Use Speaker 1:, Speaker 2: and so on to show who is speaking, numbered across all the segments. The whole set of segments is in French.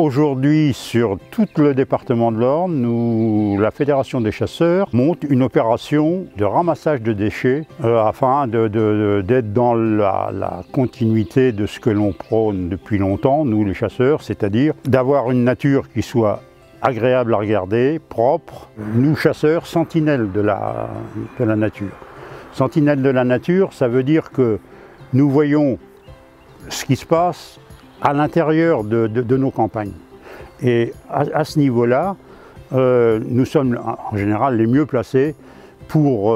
Speaker 1: aujourd'hui, sur tout le département de l'Orne, la Fédération des chasseurs monte une opération de ramassage de déchets afin d'être dans la continuité de ce que l'on prône depuis longtemps, nous les chasseurs, c'est-à-dire d'avoir une nature qui soit agréable à regarder, propre. Nous chasseurs, sentinelles de la nature. Sentinelles de la nature, ça veut dire que nous voyons ce qui se passe à l'intérieur de nos campagnes. Et à ce niveau-là, nous sommes en général les mieux placés pour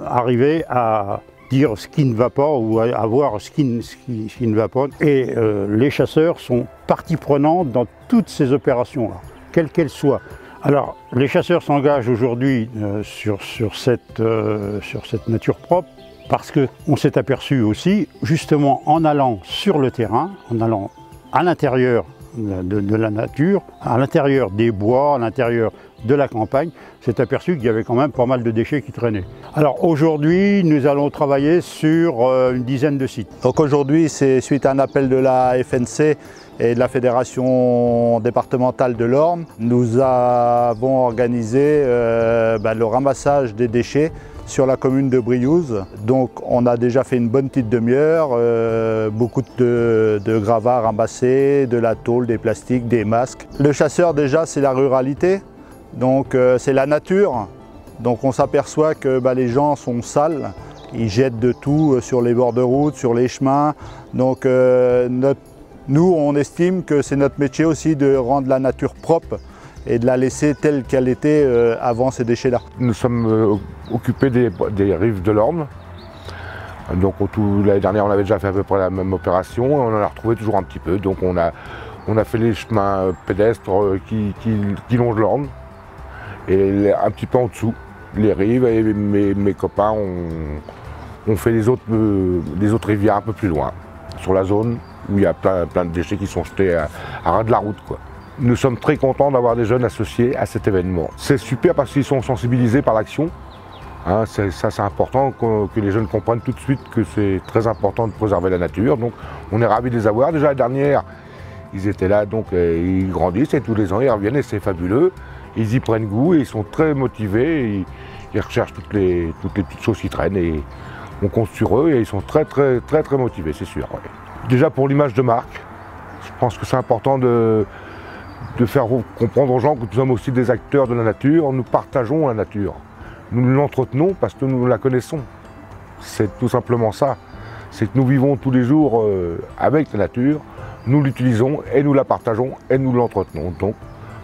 Speaker 1: arriver à dire ce qui ne va pas ou à voir ce qui ne va pas. Et les chasseurs sont partie prenante dans toutes ces opérations-là, quelles qu'elles soient. Alors, les chasseurs s'engagent aujourd'hui sur cette nature propre parce qu'on s'est aperçu aussi, justement en allant sur le terrain, en allant à l'intérieur de la nature, à l'intérieur des bois, à l'intérieur de la campagne, s'est aperçu qu'il y avait quand même pas mal de déchets qui traînaient. Alors aujourd'hui, nous allons travailler sur une dizaine de sites.
Speaker 2: Donc aujourd'hui, c'est suite à un appel de la FNC et de la Fédération départementale de l'Orne, nous avons organisé le ramassage des déchets sur la commune de Briouze. Donc on a déjà fait une bonne petite demi-heure, beaucoup de gravats ramassés, de la tôle, des plastiques, des masques. Le chasseur déjà c'est la ruralité, donc c'est la nature. Donc on s'aperçoit que les gens sont sales, ils jettent de tout sur les bords de route, sur les chemins. Donc nous on estime que c'est notre métier aussi de rendre la nature propre et de la laisser telle qu'elle était avant ces déchets-là.
Speaker 3: Nous sommes occupés des rives de l'Orne. Donc l'année dernière, on avait déjà fait à peu près la même opération, et on en a retrouvé toujours un petit peu. Donc on a fait les chemins pédestres qui longent l'Orne, et un petit peu en dessous, les rives, et mes copains ont fait les autres rivières un peu plus loin, sur la zone où il y a plein de déchets qui sont jetés à ras de la route, quoi. Nous sommes très contents d'avoir des jeunes associés à cet événement. C'est super parce qu'ils sont sensibilisés par l'action. Hein, c'est important que les jeunes comprennent tout de suite que c'est très important de préserver la nature. Donc on est ravis de les avoir. Déjà la dernière, ils étaient là, donc ils grandissent et tous les ans ils reviennent et c'est fabuleux. Ils y prennent goût et ils sont très motivés. Ils recherchent toutes les petites choses qui traînent et on compte sur eux et ils sont très motivés, c'est sûr. Ouais. Déjà pour l'image de marque, je pense que c'est important de faire comprendre aux gens que nous sommes aussi des acteurs de la nature, nous partageons la nature. Nous l'entretenons parce que nous la connaissons. C'est tout simplement ça. C'est que nous vivons tous les jours avec la nature, nous l'utilisons et nous la partageons et nous l'entretenons. Donc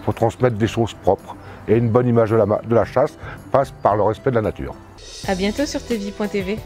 Speaker 3: il faut transmettre des choses propres. Et une bonne image de la chasse passe par le respect de la nature.
Speaker 4: À bientôt sur tvie.tv.